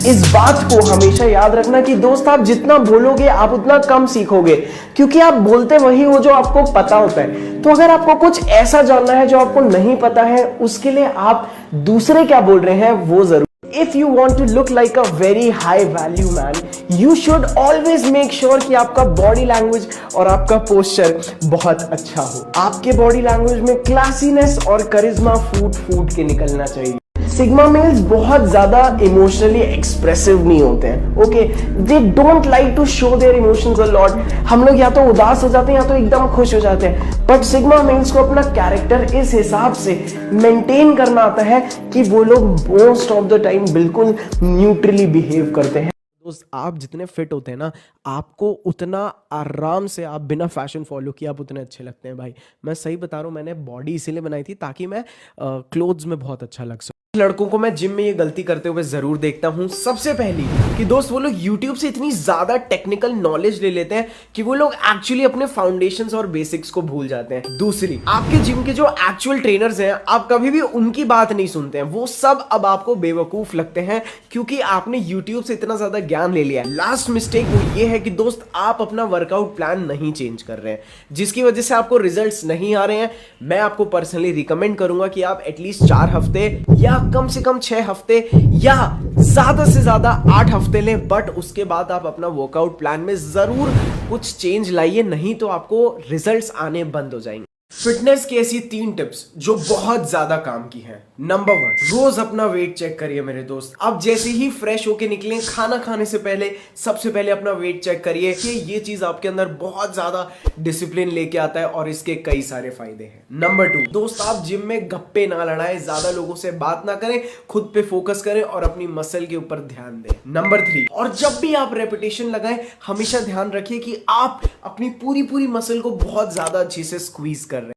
इस बात को हमेशा याद रखना कि दोस्त आप जितना बोलोगे आप उतना कम सीखोगे, क्योंकि आप बोलते वही हो जो आपको पता होता है। तो अगर आपको कुछ ऐसा जानना है जो आपको नहीं पता है, उसके लिए आप दूसरे क्या बोल रहे हैं वो जरूर। If you want to look like a very high value man, you should always make sure कि आपका बॉडी लैंग्वेज और आपका पोस्चर बहुत अच्छा हो। आपके बॉडी लैंग्वेज में क्लासीनेस और करिश्मा फूट के निकलना चाहिए। सिग्मा मेल्स बहुत ज्यादा इमोशनली एक्सप्रेसिव नहीं होते हैं, okay, they don't like to show their emotions a lot. हम लोग या तो उदास हो जाते हैं या तो एकदम खुश हो जाते हैं, बट सिग्मा मेल्स को अपना कैरेक्टर इस हिसाब से मेंटेन करना आता है कि वो लोग मोस्ट ऑफ द टाइम बिल्कुल न्यूट्रली बिहेव करते हैं। दोस्त आप जितने फिट होते हैं ना, आपको उतना आराम से आप बिना फैशन फॉलो किए आप उतने अच्छे लगते हैं भाई। मैं सही बता रहा हूँ, मैंने बॉडी इसीलिए बनाई थी ताकि मैं क्लोथ्स में बहुत अच्छा लग सकूं। लड़कों को मैं जिम में ये गलती करते हुए जरूर देखता हूं। सबसे पहली कि दोस्त वो लोग YouTube से इतनी ज्यादा टेक्निकल नॉलेज ले लेते हैं कि वो लोग एक्चुअली अपने फाउंडेशंस और बेसिक्स को भूल जाते हैं। दूसरी, आपके जिम के जो एक्चुअल ट्रेनर्स हैं आप कभी भी उनकी बात नहीं सुनते हैं। वो सब अब आपको बेवकूफ लगते हैं क्योंकि आपने YouTube से इतना ज्यादा ज्ञान ले लिया है। लास्ट मिस्टेक वो ये है कि दोस्त आप अपना वर्कआउट प्लान नहीं चेंज कर रहे हैं, जिसकी वजह से आपको रिजल्ट्स नहीं आ रहे हैं। मैं आपको पर्सनली रिकमेंड करूंगा कि आप एटलीस्ट 4 हफ्ते या कम से कम 6 हफ्ते या ज्यादा से ज्यादा 8 हफ्ते लें, बट उसके बाद आप अपना वर्कआउट प्लान में जरूर कुछ चेंज लाइए, नहीं तो आपको रिजल्ट्स आने बंद हो जाएंगे। फिटनेस की ऐसी 3 टिप्स जो बहुत ज्यादा काम की हैं। नंबर 1, रोज अपना वेट चेक करिए मेरे दोस्त। अब जैसे ही फ्रेश होके निकलें, खाना खाने से पहले सबसे पहले अपना वेट चेक करिए कि ये चीज आपके अंदर बहुत ज्यादा डिसिप्लिन लेके आता है और इसके कई सारे फायदे हैं। नंबर 2, दोस्त आप जिम में गप्पे ना लड़ाएं, ज्यादा लोगों से बात ना करें, खुद पे फोकस करें और अपनी मसल के ऊपर ध्यान दें। नंबर 3, और जब भी आप रेपिटेशन लगाएं हमेशा ध्यान रखिए कि आप अपनी पूरी मसल को बहुत ज्यादा अच्छे से स्क्वीज कर रहे हैं।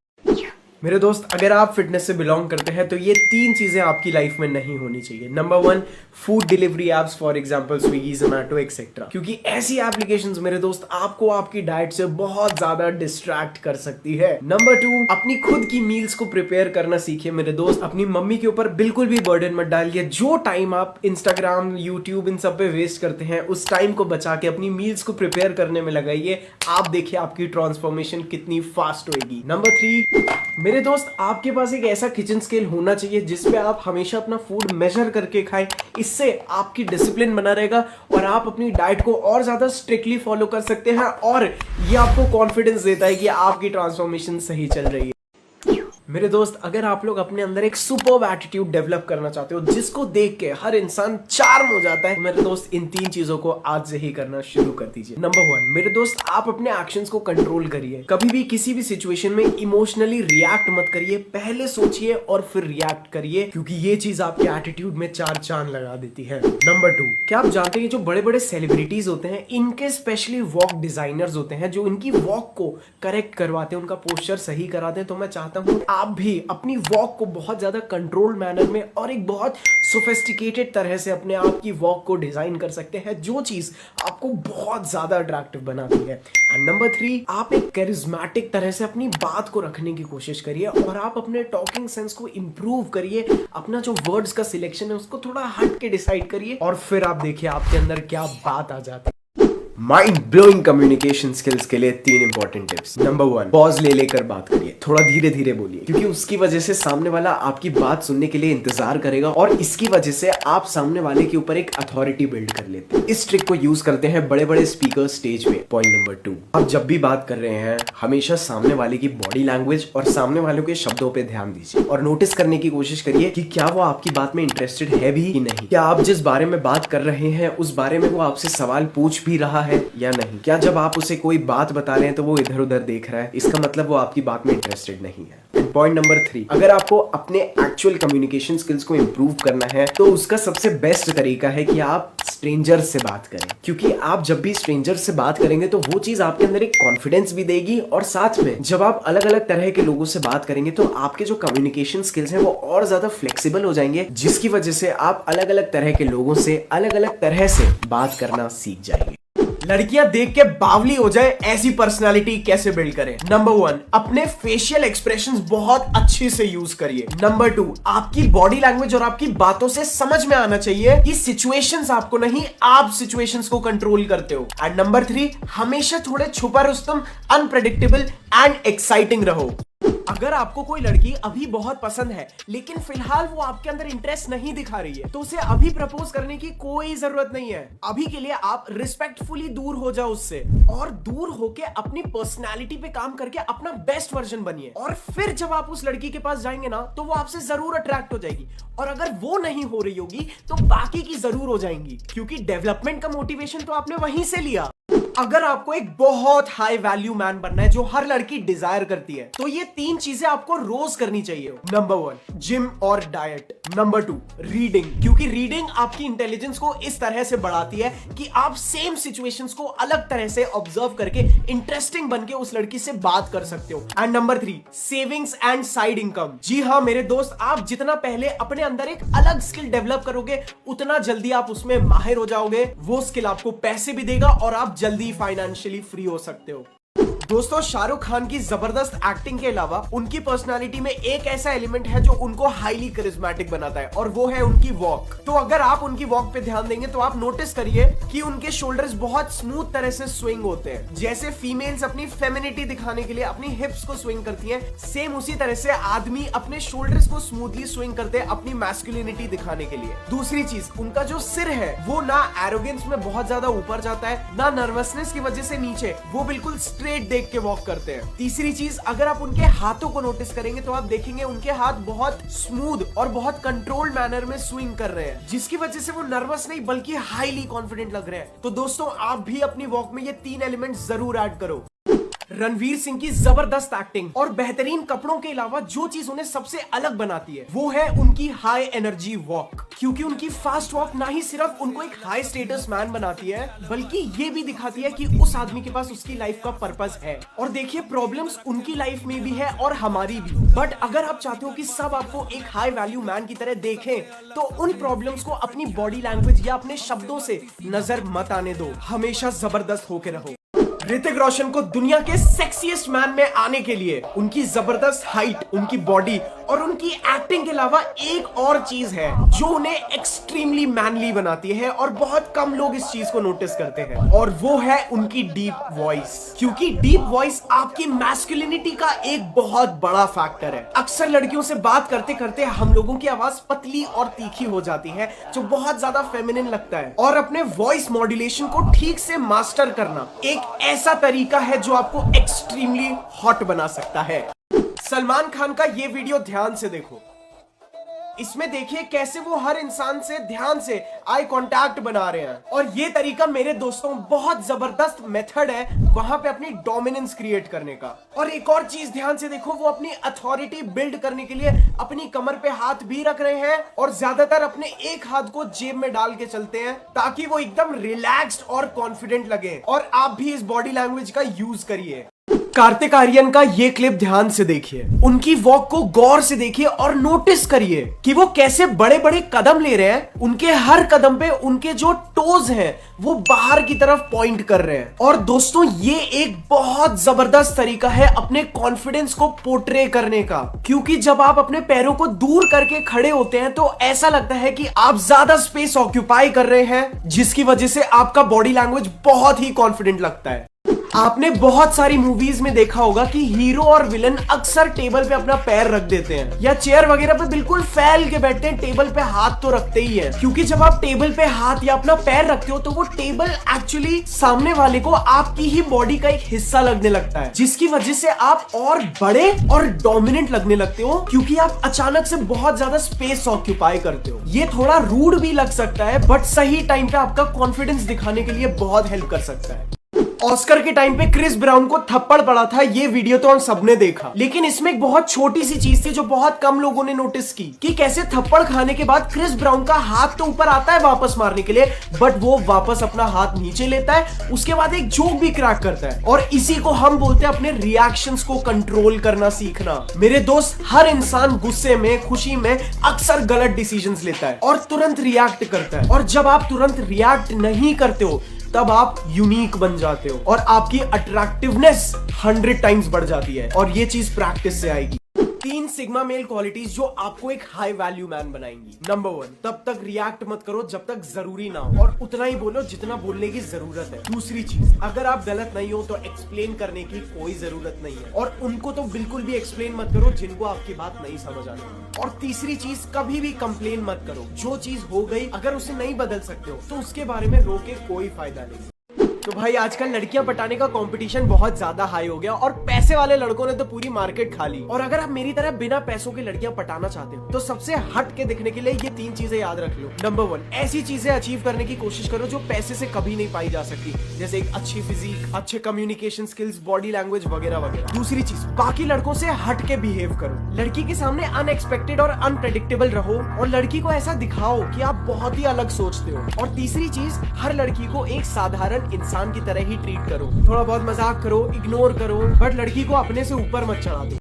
मेरे दोस्त अगर आप फिटनेस से बिलोंग करते हैं तो ये 3 चीजें आपकी लाइफ में नहीं होनी चाहिए। Number 1, food delivery apps, for example Swiggy, Zomato etcetera, क्योंकि ऐसी एप्लीकेशंस मेरे दोस्त आपको आपकी डाइट से बहुत ज्यादा डिस्ट्रैक्ट कर सकती है। नंबर 2, अपनी खुद की मील्स को प्रिपेयर करना सीखिए मेरे दोस्त। अपनी मम्मी के ऊपर बिल्कुल भी बर्डन मत डालिए। जो टाइम आप इंस्टाग्राम, यूट्यूब इन सब पे वेस्ट करते हैं, उस टाइम को बचा के अपनी मील्स को प्रिपेयर करने में लगाइए। आप देखिए आपकी ट्रांसफॉर्मेशन कितनी फास्ट होगी। नंबर 3, मेरे दोस्त आपके पास एक ऐसा किचन स्केल होना चाहिए जिसपे आप हमेशा अपना फूड मेजर करके खाएं। इससे आपकी डिसिप्लिन बना रहेगा और आप अपनी डाइट को और ज्यादा स्ट्रिक्टली फॉलो कर सकते हैं, और ये आपको कॉन्फिडेंस देता है कि आपकी ट्रांसफॉर्मेशन सही चल रही है। मेरे दोस्त अगर आप लोग अपने अंदर एक सुपर्ब एटीट्यूड डेवलप करना चाहते हो जिसको देख के हर इंसान चार्म हो जाता है, तो मेरे दोस्त इन 3 चीजों को आज से ही करना शुरू कर दीजिए। नंबर 1, मेरे दोस्त आप अपने एक्शंस को कंट्रोल करिए। कभी भी किसी भी सिचुएशन में इमोशनली रिएक्ट मत करिए, पहले सोचिए और फिर रिएक्ट करिए, क्योंकि ये चीज आपके एटीट्यूड में 4 चांद लगा देती है। नंबर 2, क्या आप जानते हैं जो बड़े बड़े सेलिब्रिटीज होते हैं इनके स्पेशली वॉक डिजाइनर्स होते हैं जो इनकी वॉक को करेक्ट करवाते हैं, उनका पोस्चर सही कराते हैं। तो मैं चाहता हूं आप भी अपनी वॉक को बहुत ज्यादा कंट्रोल मैनर में और एक बहुत सोफिस्टिकेटेड तरह से अपने आप की वॉक को डिजाइन कर सकते हैं, जो चीज आपको बहुत ज्यादा अट्रैक्टिव बनाती है। एंड नंबर 3, आप एक कैरिज्मेटिक तरह से अपनी बात को रखने की कोशिश करिए और आप अपने टॉकिंग सेंस को इंप्रूव करिए। अपना जो वर्ड्स का सिलेक्शन है उसको थोड़ा हट के डिसाइड करिए और फिर आप देखिए आपके अंदर क्या बात आ जाती है। माइंड ब्लोइंग कम्युनिकेशन स्किल्स के लिए 3 इंपॉर्टेंट टिप्स। नंबर 1, पॉज ले लेकर बात करिए, थोड़ा धीरे धीरे बोलिए, क्योंकि उसकी वजह से सामने वाला आपकी बात सुनने के लिए इंतजार करेगा और इसकी वजह से आप सामने वाले के ऊपर एक अथॉरिटी बिल्ड कर लेते हैं। इस ट्रिक को यूज करते हैं बड़े बड़े स्पीकर स्टेज पे। पॉइंट नंबर 2, आप जब भी बात कर रहे हैं हमेशा सामने वाले की बॉडी लैंग्वेज और सामने वालों के शब्दों पे ध्यान दीजिए और नोटिस करने की कोशिश करिए कि क्या वो आपकी बात में इंटरेस्टेड है भी कि नहीं। क्या आप जिस बारे में बात कर रहे हैं उस बारे में वो आपसे सवाल पूछ भी रहा है या नहीं। क्या जब आप उसे कोई बात बता रहे हैं तो वो इधर उधर देख रहा है, इसका मतलब वो आपकी बात में इंटरेस्टेड नहीं है। पॉइंट नंबर 3, अगर आपको अपने एक्चुअल कम्युनिकेशन स्किल्स को इंप्रूव करना है तो उसका सबसे बेस्ट तरीका है कि आप स्ट्रेंजर से बात करें, क्योंकि आप जब भी स्ट्रेंजर से बात करेंगे तो वो चीज आपके अंदर एक कॉन्फिडेंस भी देगी और साथ में जब आप अलग अलग तरह के लोगों से बात करेंगे तो आपके जो कम्युनिकेशन स्किल्स हैं वो और ज्यादा फ्लेक्सिबल हो जाएंगे, जिसकी वजह से आप अलग अलग तरह के लोगों से अलग अलग तरह से बात करना सीख जाएंगे। लड़कियां देख के बावली हो जाए ऐसी पर्सनालिटी कैसे बिल्ड करें? नंबर 1, अपने फेशियल एक्सप्रेशंस बहुत अच्छे से यूज करिए। नंबर 2, आपकी बॉडी लैंग्वेज और आपकी बातों से समझ में आना चाहिए कि सिचुएशंस आपको नहीं, आप सिचुएशंस को कंट्रोल करते हो। एंड नंबर 3, हमेशा थोड़े छुपा रुस्तम, अनप्रेडिक्टेबल एंड एक्साइटिंग रहो। अगर आपको कोई लड़की अभी बहुत पसंद है लेकिन फिलहाल वो आपके अंदर इंटरेस्ट नहीं दिखा रही है, तो उसे अभी प्रपोज करने की कोई जरूरत नहीं है। अभी के लिए आप रिस्पेक्टफुली दूर हो जाओ उससे, और दूर होके अपनी पर्सनालिटी पे काम करके अपना बेस्ट वर्जन बनिए। और फिर जब आप उस लड़की के पास जाएंगे ना, तो वो आपसे जरूर अट्रैक्ट हो जाएगी, और अगर वो नहीं हो रही होगी तो बाकी की जरूर हो जाएंगी, क्योंकि डेवलपमेंट का मोटिवेशन तो आपने वहीं से लिया। अगर आपको एक बहुत हाई वैल्यू मैन बनना है जो हर लड़की डिजायर करती है, तो ये 3 चीजें आपको रोज करनी चाहिए। नंबर 1, जिम और डाइट। नंबर 2, रीडिंग, क्योंकि रीडिंग आपकी इंटेलिजेंस को इस तरह से बढ़ाती है कि आप सेम सिचुएशंस को अलग तरह से ऑब्जर्व करके इंटरेस्टिंग बनके उस लड़की से बात कर सकते हो। And number 3, savings and side income. जी हाँ मेरे दोस्त, आप जितना पहले अपने अंदर एक अलग स्किल डेवलप करोगे, उतना जल्दी आप उसमें माहिर हो जाओगे। वो स्किल आपको पैसे भी देगा और आप जल्दी फाइनेंशियली फ्री हो सकते हो। दोस्तों, शाहरुख खान की जबरदस्त एक्टिंग के अलावा उनकी पर्सनालिटी में एक ऐसा एलिमेंट है जो उनको हाईली करिश्मेटिक बनाता है, और वो है उनकी वॉक। तो अगर आप उनकी वॉक पे ध्यान देंगे तो आप नोटिस करिए कि उनके शोल्डर्स बहुत स्मूथ तरह से स्विंग होते हैं। जैसे फीमेल्स अपनी फेमिनिटी दिखाने के लिए अपनी हिप्स को स्विंग करती हैं, सेम उसी तरह से आदमी अपने शोल्डर्स को स्मूथली स्विंग करते हैं अपनी मैस्कुलिनिटी दिखाने के लिए। दूसरी चीज, उनका जो सिर है वो ना एरोगेंस में बहुत ज्यादा ऊपर जाता है, ना नर्वसनेस की वजह से नीचे, वो बिल्कुल स्ट्रेट देख के वॉक करते हैं। तीसरी चीज, अगर आप उनके हाथों को नोटिस करेंगे तो आप देखेंगे उनके हाथ बहुत स्मूथ और बहुत कंट्रोल्ड मैनर में स्विंग कर रहे हैं, जिसकी वजह से वो नर्वस नहीं बल्कि हाईली कॉन्फिडेंट लग रहे हैं। तो दोस्तों, आप भी अपनी वॉक में ये 3 एलिमेंट जरूर ऐड करो। रणवीर सिंह की जबरदस्त एक्टिंग और बेहतरीन कपड़ों के अलावा जो चीज उन्हें सबसे अलग बनाती है वो है उनकी हाई एनर्जी वॉक, क्योंकि उनकी फास्ट वॉक ना ही सिर्फ उनको एक हाई स्टेटस मैन बनाती है, बल्कि ये भी दिखाती है कि उस आदमी के पास उसकी लाइफ का पर्पस है। और देखिए, प्रॉब्लम्स उनकी लाइफ में भी है और हमारी भी, बट अगर आप चाहते हो कि सब आपको एक हाई वैल्यू मैन की तरह देखें, तो उन प्रॉब्लम्स को अपनी बॉडी लैंग्वेज या अपने शब्दों से नजर मत आने दो। हमेशा जबरदस्त होके रहो। ऋतिक रोशन को दुनिया के सेक्सीएस्ट मैन में आने के लिए उनकी जबरदस्त हाइट, उनकी बॉडी और उनकी एक्टिंग के अलावा एक और चीज है जो उन्हें एक्सट्रीमली मैनली बनाती है, और बहुत कम लोग इस चीज को नोटिस करते हैं, और वो है उनकी डीप वॉइस। क्योंकि डीप वॉइस आपकी मैस्कुलिनिटी का एक बहुत बड़ा फैक्टर है। अक्सर लड़कियों से बात करते करते हम लोगों की आवाज पतली और तीखी हो जाती है, जो बहुत ज्यादा फेमिनिन लगता है, और अपने वॉइस मॉड्यूलेशन को ठीक से मास्टर करना एक ऐसा तरीका है जो आपको एक्सट्रीमली हॉट बना सकता है। सलमान खान का ये वीडियो ध्यान से देखो। इसमें देखिए कैसे वो हर इंसान से ध्यान से आई कांटेक्ट बना रहे हैं, और ये तरीका मेरे दोस्तों बहुत जबरदस्त मेथड है वहां पे अपनी डोमिनेंस क्रिएट करने का। और एक और चीज ध्यान से देखो, वो अपनी अथॉरिटी बिल्ड करने के लिए अपनी कमर पे हाथ भी रख रहे हैं, और ज्यादातर अपने एक हाथ को जेब में डाल के चलते हैं ताकि वो एकदम रिलैक्स्ड और कॉन्फिडेंट लगे। और आप भी इस बॉडी लैंग्वेज का यूज करिए। कार्तिक आर्यन का ये क्लिप ध्यान से देखिए, उनकी वॉक को गौर से देखिए और नोटिस करिए कि वो कैसे बड़े बड़े कदम ले रहे हैं। उनके हर कदम पे उनके जो टोज हैं वो बाहर की तरफ पॉइंट कर रहे हैं। और दोस्तों, ये एक बहुत जबरदस्त तरीका है अपने कॉन्फिडेंस को पोर्ट्रे करने का, क्योंकि जब आप अपने पैरों को दूर करके खड़े होते हैं तो ऐसा लगता है कि आप ज्यादा स्पेस ऑक्यूपाई कर रहे हैं, जिसकी वजह से आपका बॉडी लैंग्वेज बहुत ही कॉन्फिडेंट लगता है। आपने बहुत सारी मूवीज में देखा होगा कि हीरो और विलन अक्सर टेबल पे अपना पैर रख देते हैं या चेयर वगैरह पे बिल्कुल फैल के बैठते हैं, टेबल पे हाथ तो रखते ही है, क्योंकि जब आप टेबल पे हाथ या अपना पैर रखते हो तो वो टेबल एक्चुअली सामने वाले को आपकी ही बॉडी का एक हिस्सा लगने लगता है, जिसकी वजह से आप और बड़े और डोमिनेंट लगने लगते हो, क्योंकि आप अचानक से बहुत ज्यादा स्पेस ऑक्यूपाई करते हो। ये थोड़ा रूड भी लग सकता है, बट सही टाइम पे आपका कॉन्फिडेंस दिखाने के लिए बहुत हेल्प कर सकता है। ऑस्कर के टाइम पे क्रिस ब्राउन को थप्पड़ पड़ा था, ये वीडियो तो हम सबने देखा, लेकिन इसमें एक बहुत छोटी सी चीज थी जो बहुत कम लोगों ने नोटिस की, कि कैसे थप्पड़ खाने के बाद क्रिस ब्राउन का हाथ तो ऊपर आता है वापस मारने के लिए, बट वो वापस अपना हाथ नीचे लेता है, उसके बाद एक जोक भी क्रैक करता है। और इसी को हम बोलते हैं अपने रिएक्शंस को कंट्रोल करना सीखना। मेरे दोस्त, हर इंसान गुस्से में, खुशी में अक्सर गलत डिसीजंस लेता है और तुरंत रिएक्ट करता है, और जब आप तुरंत रिएक्ट नहीं करते हो तब आप यूनिक बन जाते हो और आपकी अट्रैक्टिवनेस 100 टाइम्स बढ़ जाती है और ये चीज प्रैक्टिस से आएगी। 3 सिग्मा मेल क्वालिटीज जो आपको एक हाई वैल्यू मैन बनाएंगी। नंबर 1, तब तक रिएक्ट मत करो जब तक जरूरी ना हो और उतना ही बोलो जितना बोलने की जरूरत है। दूसरी चीज, अगर आप गलत नहीं हो तो एक्सप्लेन करने की कोई जरूरत नहीं है और उनको तो बिल्कुल भी एक्सप्लेन मत करो जिनको आपकी बात नहीं समझ आती। और तीसरी चीज, कभी भी कंप्लेन मत करो। जो चीज हो गई अगर उसे नहीं बदल सकते हो तो उसके बारे में रो के कोई फायदा नहीं। तो भाई आजकल लड़कियां पटाने का कंपटीशन बहुत ज्यादा हाई हो गया और पैसे वाले लड़कों ने तो पूरी मार्केट खा ली। और अगर आप मेरी तरह बिना पैसों के लड़कियां पटाना चाहते हो तो सबसे हट के दिखने के लिए ये 3 चीजें याद रख लो। नंबर 1, ऐसी चीजें अचीव करने की कोशिश करो जो पैसे से कभी नहीं पाई जा सकती, जैसे एक अच्छी फिजिक, अच्छे कम्युनिकेशन स्किल्स, बॉडी लैंग्वेज वगैरह वगैरह। दूसरी चीज, बाकी लड़कों से हट के बिहेव करो। लड़की के सामने अनएक्सपेक्टेड और अनप्रेडिक्टेबल रहो और लड़की को ऐसा दिखाओ कि आप बहुत ही अलग सोचते हो। और तीसरी चीज, हर लड़की को एक साधारण इंसान की तरह ही ट्रीट करो। थोड़ा बहुत मजाक करो, इग्नोर करो, बट लड़की को अपने से ऊपर मत चढ़ा दो।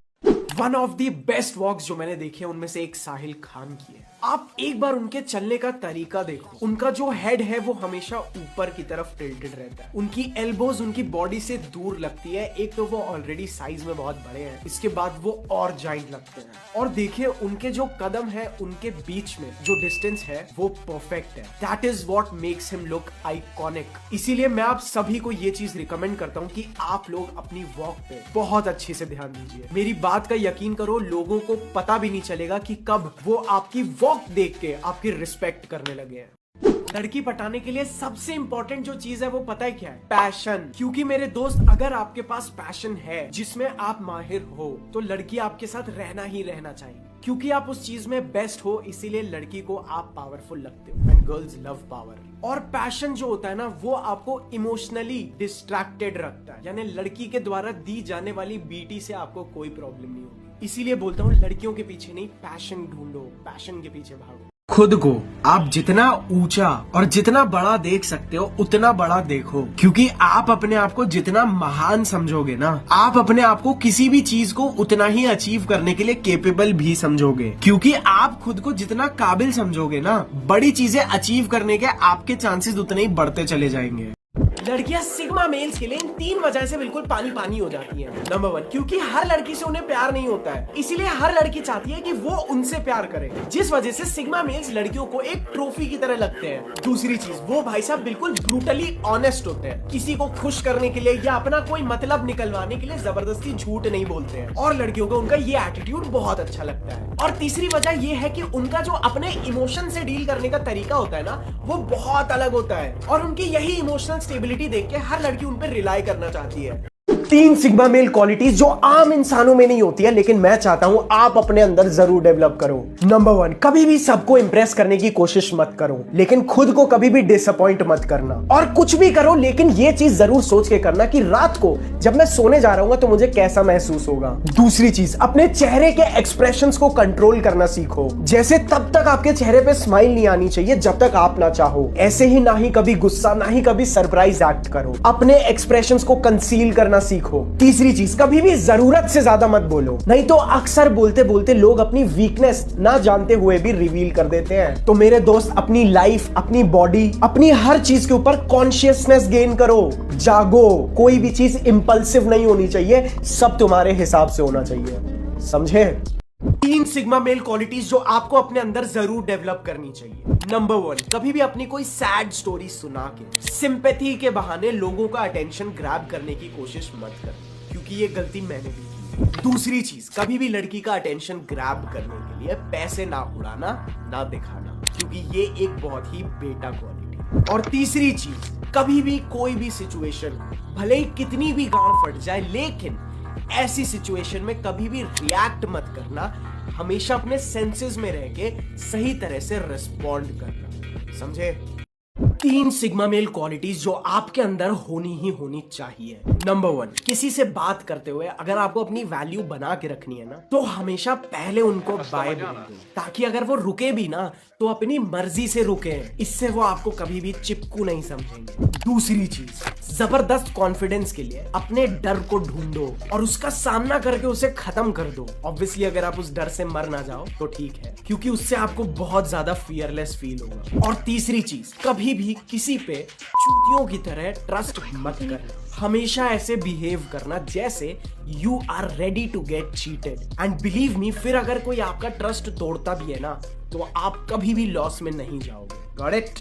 वन ऑफ द बेस्ट वॉक्स जो मैंने देखे उनमें से एक साहिल खान की है। आप एक बार उनके चलने का तरीका देखो। उनका जो हेड है वो हमेशा ऊपर की तरफ टिल्टेड रहता है। उनकी एल्बोज उनकी बॉडी से दूर लगती है। एक तो वो ऑलरेडी साइज में बहुत बड़े हैं, इसके बाद वो और जाइंट लगते हैं। और देखिए उनके जो कदम है उनके बीच में जो डिस्टेंस है वो परफेक्ट है। That is what makes him look iconic. इसीलिए मैं आप सभी को ये चीज रिकमेंड करता हूँ कि आप लोग अपनी वॉक पे बहुत अच्छे से ध्यान दीजिए। मेरी बात का यकीन करो, लोगों को पता भी नहीं चलेगा कि कब वो आपकी वॉक देख के आपकी रिस्पेक्ट करने लगे हैं। लड़की पटाने के लिए सबसे इंपॉर्टेंट जो चीज है वो पता है क्या है? पैशन। क्योंकि मेरे दोस्त, अगर आपके पास पैशन है जिसमें आप माहिर हो तो लड़की आपके साथ रहना ही रहना चाहिए, क्योंकि आप उस चीज में बेस्ट हो। इसीलिए लड़की को आप पावरफुल लगते हो एंड गर्ल्स लव पावर। और पैशन जो होता है ना वो आपको इमोशनली डिस्ट्रैक्टेड रखता है, यानी लड़की के द्वारा दी जाने वाली बीटी से आपको कोई प्रॉब्लम नहीं होगी। इसीलिए बोलता हूँ लड़कियों के पीछे नहीं, पैशन ढूंढो, पैशन के पीछे भागो। खुद को आप जितना ऊंचा और जितना बड़ा देख सकते हो उतना बड़ा देखो, क्योंकि आप अपने आप को जितना महान समझोगे ना, आप अपने आप को किसी भी चीज को उतना ही अचीव करने के लिए केपेबल भी समझोगे। क्योंकि आप खुद को जितना काबिल समझोगे ना, बड़ी चीजें अचीव करने के आपके चांसेस उतने ही बढ़ते चले जाएंगे। लड़कियां सिग्मा मेल्स के लिए इन 3 वजह से बिल्कुल पानी पानी हो जाती हैं। नंबर 1, क्योंकि हर लड़की से उन्हें प्यार नहीं होता है, इसीलिए हर लड़की चाहती है कि वो उनसे प्यार करे, जिस वजह से सिग्मा मेल्स लड़कियों को एक ट्रॉफी की तरह लगते हैं। दूसरी चीज, वो भाई साहब बिल्कुल ब्रूटली ऑनेस्ट होते हैं, किसी को खुश करने के लिए या अपना कोई मतलब निकलवाने के लिए जबरदस्ती झूठ नहीं बोलते हैं और लड़कियों को उनका ये एटीट्यूड बहुत अच्छा लगता है। और तीसरी वजह ये है कि उनका जो अपने इमोशन से डील करने का तरीका होता है ना वो बहुत अलग होता है और उनकी यही इमोशनल स्टेबिलिटी देख के हर लड़की उन पर रिलाई करना चाहती है। 3 सिग्मा मेल क्वालिटीज जो आम इंसानों में नहीं होती है, लेकिन मैं चाहता हूं आप अपने अंदर जरूर डेवलप करो। नंबर 1, कभी भी सबको इंप्रेस करने की कोशिश मत करो, लेकिन खुद को कभी भी डिसअपॉइंट मत करना। और कुछ भी करो लेकिन ये चीज जरूर सोच के करना कि रात को जब मैं सोने जा रहा हूं तो मुझे कैसा महसूस होगा। दूसरी चीज, अपने चेहरे के एक्सप्रेशंस को कंट्रोल करना सीखो। जैसे तब तक आपके चेहरे पे स्माइल नहीं आनी चाहिए जब तक आप ना चाहो। ऐसे ही ना ही कभी गुस्सा, ना ही कभी सरप्राइज एक्ट करो। अपने एक्सप्रेशंस को कंसील करना सीखो। तीसरी चीज, कभी भी जरूरत से ज्यादा मत बोलो, नहीं तो अक्सर बोलते बोलते लोग अपनी वीकनेस ना जानते हुए भी रिवील कर देते हैं। तो मेरे दोस्त, अपनी लाइफ, अपनी बॉडी, अपनी हर चीज के ऊपर कॉन्शियसनेस गेन करो। जागो, कोई भी चीज इंपल्सिव नहीं होनी चाहिए, सब तुम्हारे हिसाब से होना चाहिए, समझे? 3 सिग्मा मेल क्वालिटीज जो आपको अपने अंदर जरूर डेवलप करनी चाहिए। नंबर 1, कभी भी अपनी कोई सैड स्टोरी सुना के सिंपैथी के बहाने लोगों का अटेंशन ग्रैब करने की कोशिश मत कर, क्योंकि ये गलती मैंने भी की। दूसरी चीज, कभी भी लड़की का अटेंशन ग्रैब करने के लिए पैसे ना उड़ाना, ना दिखाना, क्योंकि ये एक बहुत ही बेटा क्वालिटी। और तीसरी चीज, कभी भी कोई भी सिचुएशन भले ही कितनी भी गांड फट जाए, लेकिन ऐसी सिचुएशन में कभी भी रिएक्ट मत करना, हमेशा अपने सेंसेस में रह के सही तरह से रिस्पॉन्ड करना, समझे? 3 सिग्मा मेल क्वालिटीज जो आपके अंदर होनी ही होनी चाहिए। नंबर 1, किसी से बात करते हुए अगर आपको अपनी वैल्यू बना के रखनी है ना, तो हमेशा पहले उनको बाय बोल दो, ताकि अगर वो रुके भी ना तो अपनी मर्जी से रुके। इससे वो आपको कभी भी चिपकू नहीं समझेंगे। दूसरी चीज, जबरदस्त कॉन्फिडेंस के लिए अपने डर को ढूंढो और उसका सामना करके उसे खत्म कर दो। ऑब्वियसली अगर आप उस डर से मर ना जाओ तो ठीक है, क्योंकि उससे आपको बहुत ज्यादा फियरलेस फील होगा। और तीसरी चीज, कभी भी किसी पे चूतियों की तरह ट्रस्ट मत करना। हमेशा ऐसे बिहेव करना जैसे you are ready to get cheated, and believe me, फिर अगर कोई आपका ट्रस्ट तोड़ता भी है ना तो आप कभी भी लॉस में नहीं जाओगे। Got it?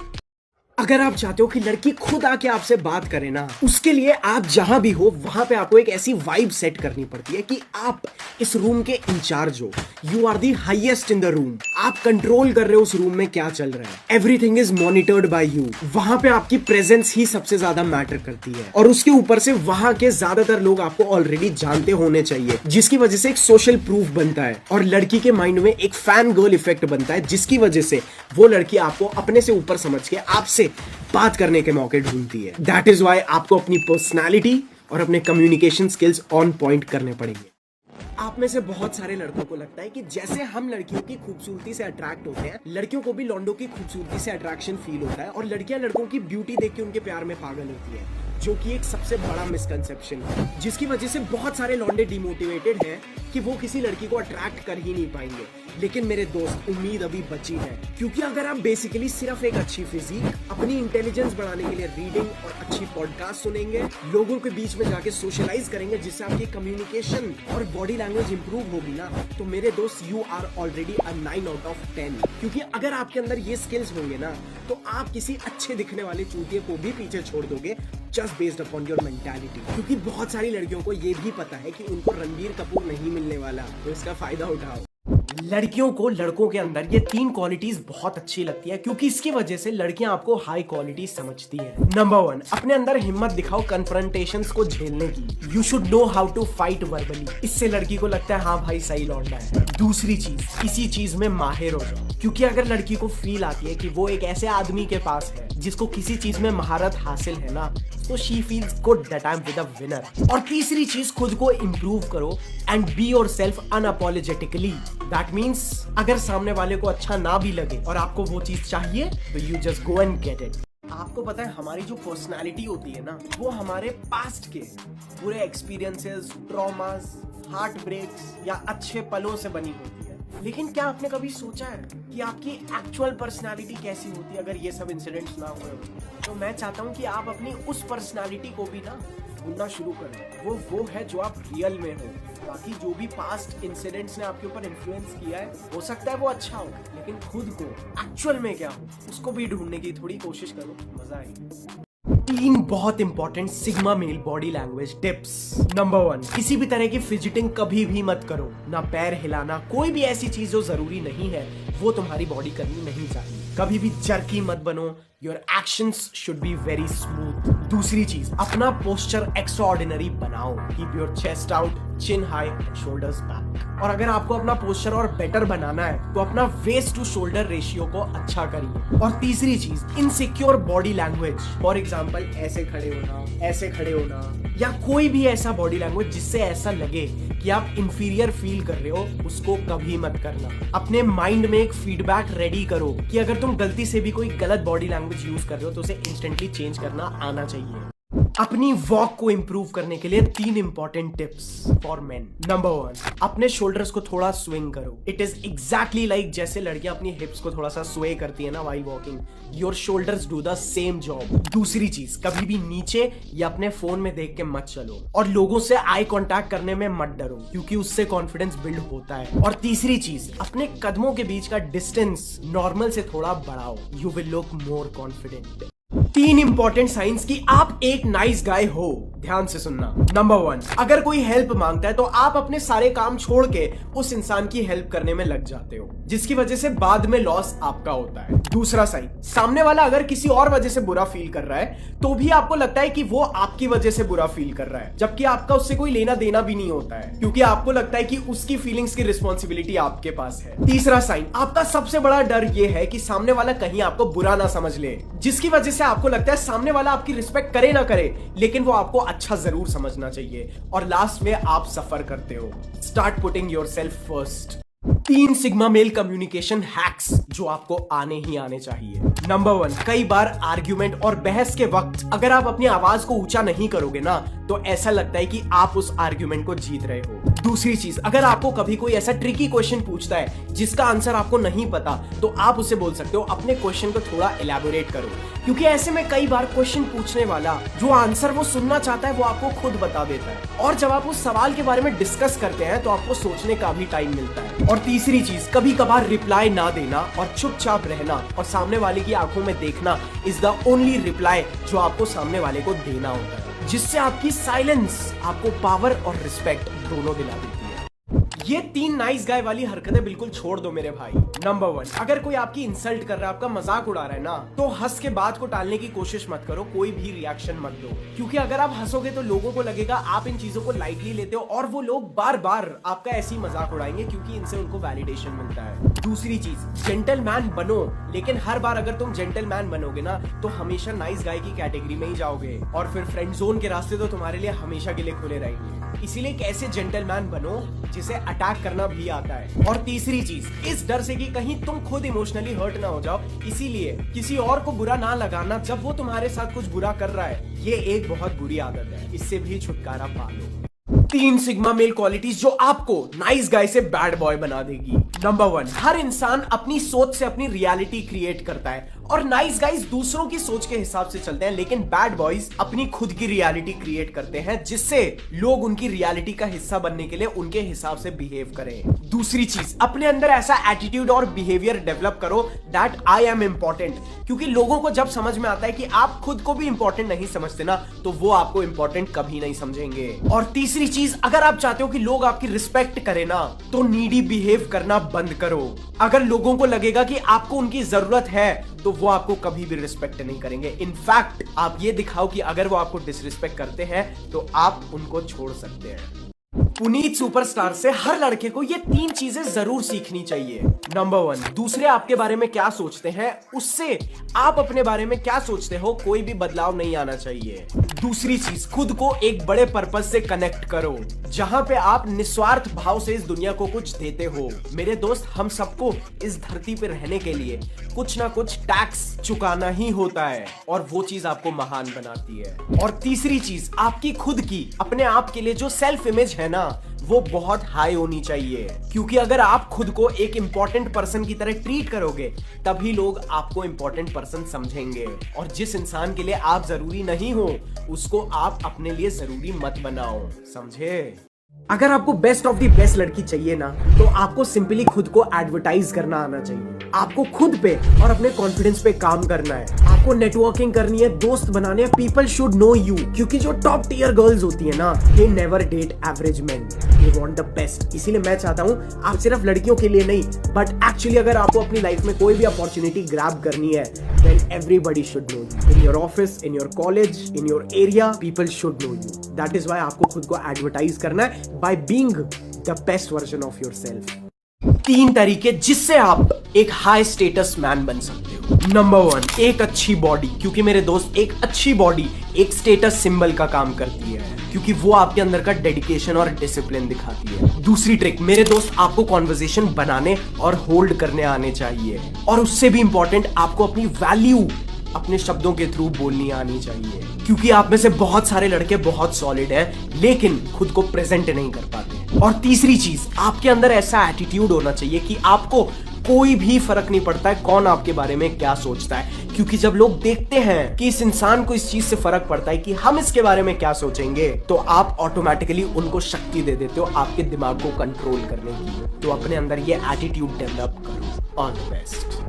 अगर आप चाहते हो कि लड़की खुद आके आपसे बात करे ना, उसके लिए आप जहां भी हो वहां पे आपको एक ऐसी वाइब सेट करनी पड़ती है कि आप इस रूम के इंचार्ज हो। You are the highest in the room. आप कंट्रोल कर रहे हो उस रूम में क्या चल रहा है। Everything is monitored by you. वहां पे आपकी प्रेजेंस ही सबसे ज्यादा मैटर करती है, और उसके ऊपर से वहां के ज्यादातर लोग आपको ऑलरेडी जानते होने चाहिए, जिसकी वजह से एक सोशल प्रूफ बनता है और लड़की के माइंड में एक फैन गर्ल इफेक्ट बनता है, जिसकी वजह से वो लड़की आपको अपने से ऊपर समझ के आपसे बात करने के मौके ढूंढती है। दैट इज वाई आपको अपनी पर्सनैलिटी और अपने कम्युनिकेशन स्किल्स ऑन पॉइंट करने पड़ेंगे। आप में से बहुत सारे लड़कों को लगता है कि जैसे हम लड़कियों की खूबसूरती से अट्रैक्ट होते हैं, लड़कियों को भी लौंडों की खूबसूरती से अट्रैक्शन फील होता है, और लड़कियां लड़कों की ब्यूटी देख के उनके प्यार में पागल होती है, जो कि एक सबसे बड़ा मिसकंसेप्शन है, जिसकी वजह से बहुत सारे लौंडे डिमोटिवेटेड हैं कि वो किसी लड़की को अट्रैक्ट कर ही नहीं पाएंगे। लेकिन मेरे दोस्त, उम्मीद अभी बची है, क्योंकि अगर आप बेसिकली सिर्फ एक अच्छी फिजिक, अपनी इंटेलिजेंस बढ़ाने के लिए रीडिंग और अच्छी पॉडकास्ट सुनेंगे, लोगों के बीच में जाके सोशलाइज करेंगे, जिससे आपकी कम्युनिकेशन और बॉडी लैंग्वेज इंप्रूव होगी ना, तो मेरे दोस्त, you are already a 9 out of 10। क्योंकि अगर आपके अंदर ये स्किल्स होंगे ना, तो आप किसी अच्छे दिखने वाले चूतिए को भी पीछे छोड़ दोगे, just based upon your mentality. क्योंकि बहुत सारी लड़कियों को ये भी पता है कि उनको रणबीर कपूर नहीं मिलने वाला, तो इसका फायदा उठाओ। लड़कियों को लड़कों के अंदर ये 3 क्वालिटीज बहुत अच्छी लगती है, क्योंकि इसकी वजह से लड़कियां आपको हाई क्वालिटी समझती है। नंबर 1, अपने अंदर हिम्मत दिखाओ कन्फ्रंटेशंस को झेलने की। You should know how to fight verbally. इससे लड़की को लगता है हाँ भाई सही लौंडा है। दूसरी चीज, किसी चीज में माहिर हो जाओ, क्योंकि अगर लड़की को फील आती है कि वो एक ऐसे आदमी के पास है जिसको किसी चीज में महारत हासिल है ना, तो she feels good that I am with a winner. और तीसरी चीज, खुद को इंप्रूव करो and be yourself unapologetically. That means अगर सामने वाले को अच्छा ना भी लगे और आपको वो चीज चाहिए, तो you just go and get it. आपको पता है हमारी जो पर्सनालिटी होती है ना, वो हमारे पास्ट के पूरे एक्सपीरियंसेस, ट्रॉमास, हार्ट ब्रेक्स या अच्छे पलों से बनी होती है। लेकिन क्या आपने कभी सोचा है कि आपकी एक्चुअल पर्सनालिटी कैसी होती है अगर ये सब इंसिडेंट्स ना हुए? तो मैं चाहता हूँ कि आप अपनी उस पर्सनालिटी को भी ना ढूंढना शुरू करें। वो है जो आप रियल में हो। बाकी जो भी पास्ट इंसिडेंट्स ने आपके ऊपर इन्फ्लुएंस किया है, हो सकता है वो अच्छा हो, लेकिन खुद को एक्चुअल में क्या हो उसको भी ढूंढने की थोड़ी कोशिश करो, मजा आएगी। 3 बहुत important sigma male body language tips. Number 1, किसी भी तरह की फिजिटिंग कभी भी मत करो। ना पैर हिलाना, कोई भी ऐसी चीज जो जरूरी नहीं है वो तुम्हारी बॉडी करनी नहीं चाहिए। कभी भी जर्की मत बनो। Your actions should be very smooth. दूसरी चीज, अपना पोस्चर एक्स्ट्राऑर्डिनरी बनाओ। Keep your chest out, chin high, shoulders back. और अगर आपको अपना पोस्चर और बेटर बनाना है तो अपना वेस्ट टू शोल्डर रेशियो को अच्छा करिए। और तीसरी चीज, insecure body language, for example ऐसे खड़े होना, ऐसे खड़े होना, या कोई भी ऐसा बॉडी लैंग्वेज जिससे ऐसा लगे कि आप इंफीरियर फील कर रहे हो, उसको कभी मत करना। अपने माइंड में एक फीडबैक रेडी करो कि अगर तुम गलती से भी कोई गलत बॉडी लैंग्वेज यूज कर रहे हो तो उसे इंस्टेंटली चेंज करना आना चाहिए। अपनी वॉक को इंप्रूव करने के लिए 3 important tips for main. Number 1, अपने शोल्डर्स को थोड़ा स्विंग करो। इट इज एग्जैक्टली लाइक जैसे लड़कियां अपनी हिप्स को थोड़ा सा स्वे करती है ना while walking, your shoulders do the same job. दूसरी चीज, कभी भी नीचे या अपने फोन में देख के मत चलो, और लोगों से आई कांटेक्ट करने में मत डरो, क्योंकि उससे कॉन्फिडेंस बिल्ड होता है। और तीसरी चीज, अपने कदमों के बीच का डिस्टेंस नॉर्मल से थोड़ा बढ़ाओ। You will look more confident. 3 important science कि आप एक नाइस गाय हो। ध्यान से सुनना। नंबर 1, अगर कोई हेल्प मांगता है तो आप अपने सारे काम छोड़ के उस इंसान की हेल्प करने में लग जाते हो, जिसकी वजह से बाद में लॉस आपका होता है। दूसरा साइन, सामने वाला अगर किसी और वजह से बुरा फील कर रहा है तो भी आपको लगता है कि वो आपकी वजह से बुरा फील कर रहा है, जबकि आपका उससे कोई लेना देना भी नहीं होता है, क्योंकि आपको लगता है कि उसकी फीलिंग्स की रिस्पॉन्सिबिलिटी आपके पास है। तीसरा साइन, आपका सबसे बड़ा डर ये है कि सामने वाला कहीं आपको बुरा ना समझ ले, जिसकी वजह से आपको लगता है सामने वाला आपकी रिस्पेक्ट करे ना करे, लेकिन वो आपको अच्छा जरूर समझना चाहिए। और लास्ट में आप सफर करते हो। Start putting yourself first. 3 sigma male communication hacks जो आपको आने ही आने चाहिए। नंबर 1, कई बार आर्ग्यूमेंट और बहस के वक्त अगर आप अपनी आवाज को ऊंचा नहीं करोगे ना तो ऐसा लगता है कि आप उस आर्ग्यूमेंट को जीत रहे हो। दूसरी चीज, अगर आपको कभी कोई ऐसा ट्रिकी क्वेश्चन पूछता है जिसका आंसर आपको नहीं पता तो आप उसे बोल सकते हो अपने क्वेश्चन को थोड़ा एलैबोरेट करो, क्योंकि ऐसे में कई बार क्वेश्चन पूछने वाला जो आंसर वो सुनना चाहता है वो आपको खुद बता देता है, और जब आप उस सवाल के बारे में डिस्कस करते हैं तो आपको सोचने का भी टाइम मिलता है। और तीसरी चीज, कभी कभार रिप्लाई ना देना और चुपचाप रहना और सामने वाले की आंखों में देखना इज द ओनली रिप्लाई जो आपको सामने वाले को देना होता है, जिससे आपकी साइलेंस आपको पावर और रिस्पेक्ट दोनों दिला देती है। ये 3 नाइस गाय वाली हरकतें बिल्कुल छोड़ दो मेरे भाई। नंबर 1, अगर कोई आपकी इंसल्ट कर रहा है, आपका मजाक उड़ा रहा है ना, तो हंस के बात को टालने की कोशिश मत करो, कोई भी रिएक्शन मत दो, क्योंकि अगर आप हंसोगे तो लोगों को लगेगा आप इन चीजों को लाइटली लेते हो और वो लोग बार बार आपका ऐसे ही मजाक उड़ाएंगे, क्योंकि इनसे उनको वैलिडेशन मिलता है। दूसरी चीज, जेंटलमैन बनो, लेकिन हर बार अगर तुम जेंटलमैन बनोगे ना तो हमेशा नाइस गाय की कैटेगरी में ही जाओगे, और फिर फ्रेंड जोन के रास्ते तो तुम्हारे लिए हमेशा के लिए खुले रहेंगे। इसीलिए एक ऐसे जेंटलमैन बनो जिसे अटैक करना भी आता है। और तीसरी चीज, इस डर से कि कहीं तुम खुद इमोशनली हर्ट ना हो जाओ, इसीलिए किसी और को बुरा ना लगाना जब वो तुम्हारे साथ कुछ बुरा कर रहा है, ये एक बहुत बुरी आदत है, इससे भी छुटकारा पा लो। 3 सिग्मा मेल क्वालिटीज जो आपको नाइस गाय से बैड बॉय बना देगी। नंबर 1, हर इंसान अपनी सोच से अपनी रियलिटी क्रिएट करता है, और नाइस गाइज दूसरों की सोच के हिसाब से चलते हैं, लेकिन बैड बॉयज अपनी खुद की रियलिटी क्रिएट करते हैं, जिससे लोग उनकी रियलिटी का हिस्सा बनने के लिए उनके हिसाब से बिहेव करें। दूसरी चीज, अपने अंदर ऐसा एटीट्यूड और बिहेवियर डेवलप करो दैट आई एम इंपॉर्टेंट, क्योंकि लोगों को जब समझ में आता है कि आप खुद को भी इंपॉर्टेंट नहीं समझते ना, तो वो आपको इंपॉर्टेंट कभी नहीं समझेंगे। और तीसरी चीज, अगर आप चाहते हो कि लोग आपकी रिस्पेक्ट करें ना, तो नीडी बिहेव करना बंद करो। अगर लोगों को लगेगा कि आपको उनकी जरूरत है तो वो आपको कभी भी रिस्पेक्ट नहीं करेंगे। इनफैक्ट आप ये दिखाओ कि अगर वो आपको डिसरिस्पेक्ट करते हैं तो आप उनको छोड़ सकते हैं। पुनीत सुपरस्टार से हर लड़के को ये 3 चीजें जरूर सीखनी चाहिए। नंबर 1, दूसरे आपके बारे में क्या सोचते हैं उससे आप अपने बारे में क्या सोचते हो कोई भी बदलाव नहीं आना चाहिए। दूसरी चीज, खुद को एक बड़े पर्पस से कनेक्ट करो जहां पे आप निस्वार्थ भाव से इस दुनिया को कुछ देते हो। मेरे दोस्त, हम सबको इस धरती पे रहने के लिए कुछ ना कुछ टैक्स चुकाना ही होता है, और वो चीज आपको महान बनाती है। और तीसरी चीज, आपकी खुद की अपने आप के लिए जो सेल्फ इमेज है ना, वो बहुत हाई होनी चाहिए, क्योंकि अगर आप खुद को एक इंपॉर्टेंट पर्सन की तरह ट्रीट करोगे तभी लोग आपको इंपॉर्टेंट पर्सन समझेंगे, और जिस इंसान के लिए आप जरूरी नहीं हो उसको आप अपने लिए जरूरी मत बनाओ, समझे? अगर आपको बेस्ट ऑफ द बेस्ट लड़की चाहिए ना, तो आपको सिंपली खुद को एडवर्टाइज करना आना चाहिए। आपको खुद पे और अपने कॉन्फिडेंस पे काम करना है, आपको नेटवर्किंग करनी है, दोस्त बनाने हैं। पीपल शुड नो यू, क्योंकि जो टॉप टियर गर्ल्स होती है ना, they never date average men, they want the best. इसीलिए मैं चाहता हूँ आप सिर्फ लड़कियों के लिए नहीं, बट एक्चुअली अगर आपको अपनी लाइफ में कोई भी अपॉर्चुनिटी ग्रैब करनी है, then everybody should know you. In your office, in your college, in your area, people should know you. That is why आपको खुद को एडवर्टाइज करना है by being the best version of yourself. 3 तरीके जिससे आप एक हाई स्टेटस मैन बन सकते हो। नंबर 1, एक अच्छी बॉडी, क्योंकि मेरे दोस्त एक अच्छी बॉडी एक स्टेटस सिंबल का काम करती है, क्योंकि वो आपके अंदर का डेडिकेशन और डिसिप्लिन दिखाती है। दूसरी ट्रिक, मेरे दोस्त, आपको कॉन्वर्सेशन बनाने और होल्ड करने आने चाहिए, और उससे भी इंपॉर्टेंट आपको अपनी वैल्यू अपने शब्दों के थ्रू बोलनी आनी चाहिए, क्योंकि आप में से बहुत सारे लड़के बहुत सॉलिड हैं लेकिन खुद को प्रेजेंट नहीं कर पाते। और तीसरी चीज, आपके अंदर ऐसा एटीट्यूड होना चाहिए कि आपको कोई भी फर्क नहीं पड़ता है कौन आपके बारे में क्या सोचता है, क्योंकि जब लोग देखते हैं कि इस इंसान को इस चीज से फर्क पड़ता है कि हम इसके बारे में क्या सोचेंगे, तो आप ऑटोमेटिकली उनको शक्ति दे देते हो आपके दिमाग को कंट्रोल करने की। तो अपने अंदर ये एटीट्यूड डेवलप करो। All the best.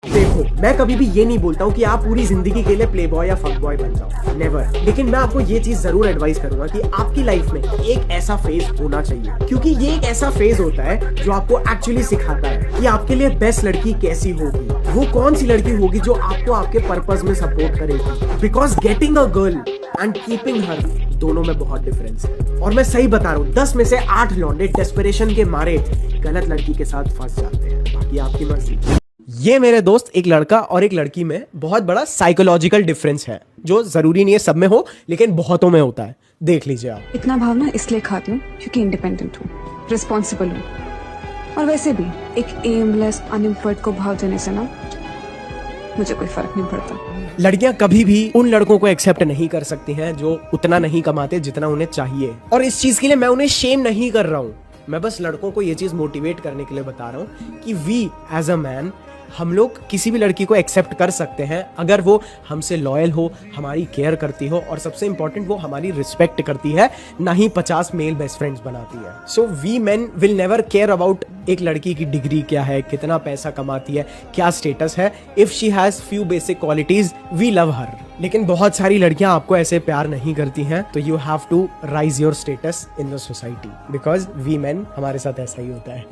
देखो, मैं कभी भी ये नहीं बोलता हूँ कि आप पूरी जिंदगी के लिए प्ले बॉय या फक बॉय बन जाओ, नेवर। लेकिन मैं आपको ये चीज जरूर एडवाइस करूंगा कि आपकी लाइफ में एक ऐसा फेज होना चाहिए, क्योंकि ये एक ऐसा फेज होता है जो आपको एक्चुअली सिखाता है कि आपके लिए बेस्ट लड़की कैसी होगी, वो कौन सी लड़की होगी जो आपको आपके पर्पस में सपोर्ट करेगी। Because getting a girl and keeping her, दोनों में बहुत डिफरेंस है। और मैं सही बता रहा हूँ, 10 में से 8 लौंडे डेस्परेशन के मारे गलत लड़की के साथ फंस जाते हैं। बाकी आपकी मर्जी। ये मेरे दोस्त, एक लड़का और एक लड़की में बहुत बड़ा साइकोलॉजिकल डिफरेंस है, जो जरूरी नहीं है सब में हो, लेकिन बहुतों में होता है। देख लीजिए आप। इतना भाव ना इसलिए खाती हूँ क्योंकि इंडिपेंडेंट हूँ, रिस्पॉन्सिबल हूँ, और वैसे भी एक एमलेस अनएम्प्लॉयड को भाव देने से ना मुझे कोई फर्क नहीं पड़ता। लड़कियां कभी भी उन लड़कों को एक्सेप्ट नहीं कर सकती हैं जो उतना नहीं कमाते जितना उन्हें चाहिए, और इस चीज के लिए मैं उन्हें शेम नहीं कर रहा हूं। मैं बस लड़कों को ये चीज मोटिवेट करने के लिए बता रहा हूं कि वी एज अ मैन, हम लोग किसी भी लड़की को एक्सेप्ट कर सकते हैं अगर वो हमसे लॉयल हो, हमारी केयर करती हो, और सबसे इंपॉर्टेंट वो हमारी रिस्पेक्ट करती है, ना ही 50 मेल बेस्ट फ्रेंड्स बनाती है। So we men will never care about एक लड़की की डिग्री क्या है, कितना पैसा कमाती है, क्या स्टेटस है। If she has few basic qualities we love her. लेकिन बहुत सारी लड़कियां आपको ऐसे प्यार नहीं करती हैं, तो you have to raise your status in the society, because we men, हमारे साथ ऐसा ही होता है।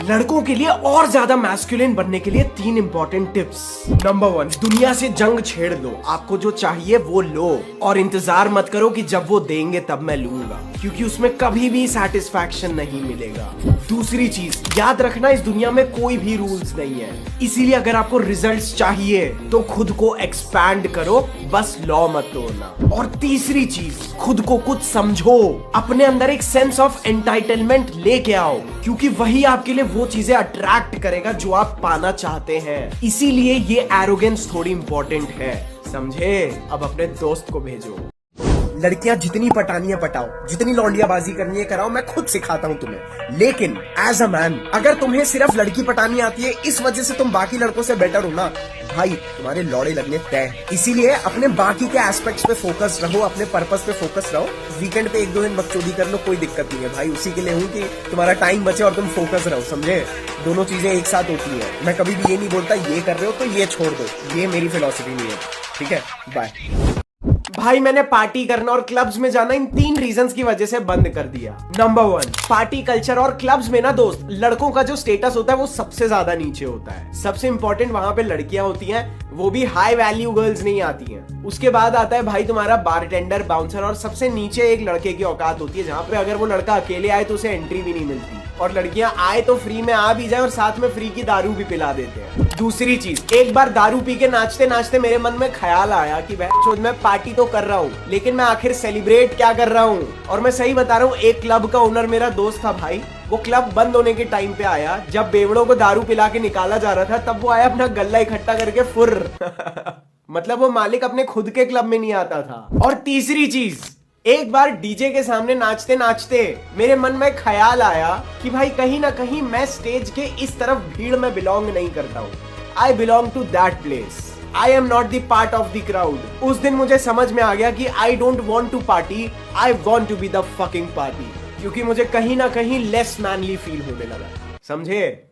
लड़कों के लिए और ज्यादा मैस्कुलिन बनने के लिए 3 इंपॉर्टेंट टिप्स। नंबर 1, दुनिया से जंग छेड़ दो। आपको जो चाहिए वो लो, और इंतजार मत करो कि जब वो देंगे तब मैं लूंगा, क्योंकि उसमें कभी भी सेटिस्फैक्शन नहीं मिलेगा। दूसरी चीज, याद रखना इस दुनिया में कोई भी रूल्स नहीं है, इसीलिए अगर आपको रिजल्ट्स चाहिए तो खुद को एक्सपैंड करो, बस लॉ मत तोड़ना। और तीसरी चीज, खुद को कुछ समझो, अपने अंदर एक सेंस ऑफ एंटाइटलमेंट लेके आओ, क्योंकि वही आपके लिए वो चीजें अट्रैक्ट करेगा जो आप पाना चाहते हैं। इसीलिए ये एरोगेंस थोड़ी इंपॉर्टेंट है, समझे? अब अपने दोस्त को भेजो। लड़कियां जितनी पटानियां पटाओ, जितनी लौंडियाबाजी करनी है कराओ, मैं खुद सिखाता हूं तुम्हें। लेकिन एज अ मैन, अगर तुम्हें सिर्फ लड़की पटानी आती है इस वजह से तुम बाकी लड़कों से बेटर हो ना, भाई तुम्हारे लौड़े लगने तय। इसीलिए अपने बाकी के एस्पेक्ट्स पे फोकस रहो, अपने पर्पस पे फोकस रहो। वीकेंड पे 1-2 दिन बकचोदी कर लो, कोई दिक्कत नहीं है भाई, उसी के लिए हूँ कि तुम्हारा टाइम बचे और तुम फोकस रहो, समझे? दोनों चीजें एक साथ होती है। मैं कभी भी ये नहीं बोलता ये कर रहे हो तो ये छोड़ दो, ये मेरी फिलॉसफी नहीं है, ठीक है? बाय। भाई मैंने पार्टी करना और क्लब्स में जाना इन 3 रीजंस की वजह से बंद कर दिया। नंबर 1, पार्टी कल्चर और क्लब्स में ना दोस्त, लड़कों का जो स्टेटस होता है वो सबसे ज्यादा नीचे होता है। सबसे इंपॉर्टेंट वहां पे लड़कियां होती हैं, वो भी हाई वैल्यू गर्ल्स नहीं आती हैं। उसके बाद आता है भाई तुम्हारा बारटेंडर, बाउंसर, और सबसे नीचे एक लड़के की औकात होती है जहां पे अगर वो लड़का अकेले आए तो उसे एंट्री भी नहीं मिलती, और लड़कियां आए तो फ्री में आ भी जाए और साथ में फ्री की दारू भी पिला देते हैं। दूसरी चीज, एक बार दारू पी के नाचते नाचते मेरे मन में ख्याल आया कि मैं पार्टी तो कर रहा हूँ लेकिन मैं आखिर सेलिब्रेट क्या कर रहा हूँ। और मैं सही बता रहा हूँ, एक क्लब का ओनर मेरा दोस्त था भाई। वो क्लब बंद होने के टाइम पे आया, जब बेवड़ों को दारू पिला के निकाला जा रहा था, तब वो आया अपना गल्ला इकट्ठा करके फुर मतलब वो मालिक अपने खुद के क्लब में नहीं आता था। और तीसरी चीज, एक बार डीजे के सामने नाचते नाचते मेरे मन में ख्याल आया कि भाई कहीं ना कहीं मैं स्टेज के इस तरफ भीड़ में बिलोंग नहीं करता हूँ। I belong to that place, I am not the part of the crowd. उस दिन मुझे समझ में आ गया कि I don't want to party, I want to be the fucking party, क्योंकि मुझे कहीं ना कहीं लेस मैनली फील होने लगा, समझे?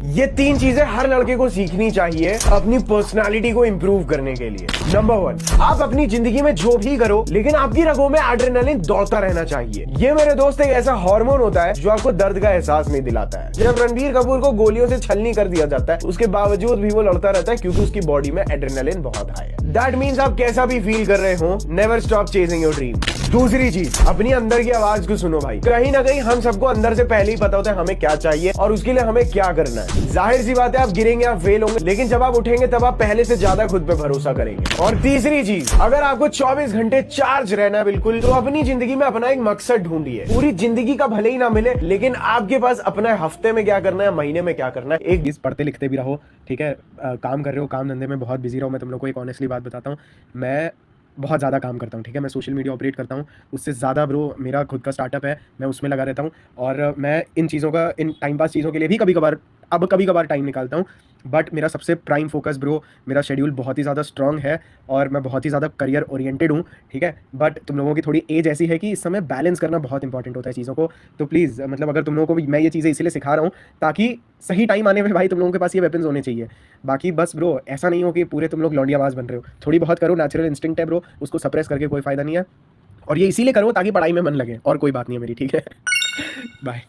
ये 3 चीजें हर लड़के को सीखनी चाहिए अपनी पर्सनालिटी को इंप्रूव करने के लिए। नंबर 1, आप अपनी जिंदगी में जो भी करो लेकिन आपकी रगों में एड्रेनलिन दौड़ता रहना चाहिए। ये मेरे दोस्त एक ऐसा हार्मोन होता है जो आपको दर्द का एहसास नहीं दिलाता है। जब रणबीर कपूर को गोलियों से छलनी कर दिया जाता है, उसके बावजूद भी वो लड़ता रहता है क्योंकि उसकी बॉडी में एड्रेनलिन बहुत हाई है। दैट मीन्स आप कैसा भी फील कर रहे हो, never stop chasing your dream. दूसरी चीज, अपनी अंदर की आवाज को सुनो भाई। कहीं ना कहीं हम सबको अंदर से पहले ही पता होता है हमें क्या चाहिए और उसके लिए हमें क्या करना है। जाहिर सी बात है आप गिरेंगे, आप फेल होंगे, लेकिन जब आप उठेंगे तब आप पहले से ज्यादा खुद पे भरोसा करेंगे। और तीसरी चीज, अगर आपको 24 घंटे चार्ज रहना बिल्कुल, तो अपनी जिंदगी में अपना एक मकसद ढूंढिए। पूरी जिंदगी का भले ही ना मिले, लेकिन आपके पास अपना हफ्ते में क्या करना है, महीने में क्या करना है, एक चीज पढ़ते लिखते भी रहो, ठीक है? काम कर रहे हो, काम धंधे में बहुत बिजी रहो। मैं तुम लोग को एक ऑनेस्टली बात बताता हूँ, मैं बहुत ज़्यादा काम करता हूँ, ठीक है? मैं सोशल मीडिया ऑपरेट करता हूँ, उससे ज़्यादा ब्रो मेरा खुद का स्टार्टअप है, मैं उसमें लगा रहता हूँ। और मैं इन चीज़ों का, इन टाइम पास चीज़ों के लिए भी कभी कभार टाइम निकालता हूँ। बट मेरा सबसे प्राइम फोकस ब्रो, मेरा शेड्यूल बहुत ही ज़्यादा स्ट्रॉन्ग है और मैं बहुत ही ज़्यादा करियर ओरिएंटेड हूँ, ठीक है? बट तुम लोगों की थोड़ी एज ऐसी है कि इस समय बैलेंस करना बहुत इंपॉर्टेंट होता है चीज़ों को। तो प्लीज़ मतलब अगर तुम लोगों को भी मैं ये चीज़ें इसलिए सिखा रहा हूँ ताकि सही टाइम आने में भाई तुम लोगों के पास ये वेपन्स होने चाहिए। बाकी बस ब्रो ऐसा नहीं हो कि पूरे तुम लोग लौंडियाबाज बन रहे हो, थोड़ी बहुत करो, नेचुरल इंस्टिंक्ट है ब्रो, उसको सप्रेस करके कोई फ़ायदा नहीं है। और ये इसीलिए करो ताकि पढ़ाई में मन लगे, और कोई बात नहीं है मेरी, ठीक है? बाय।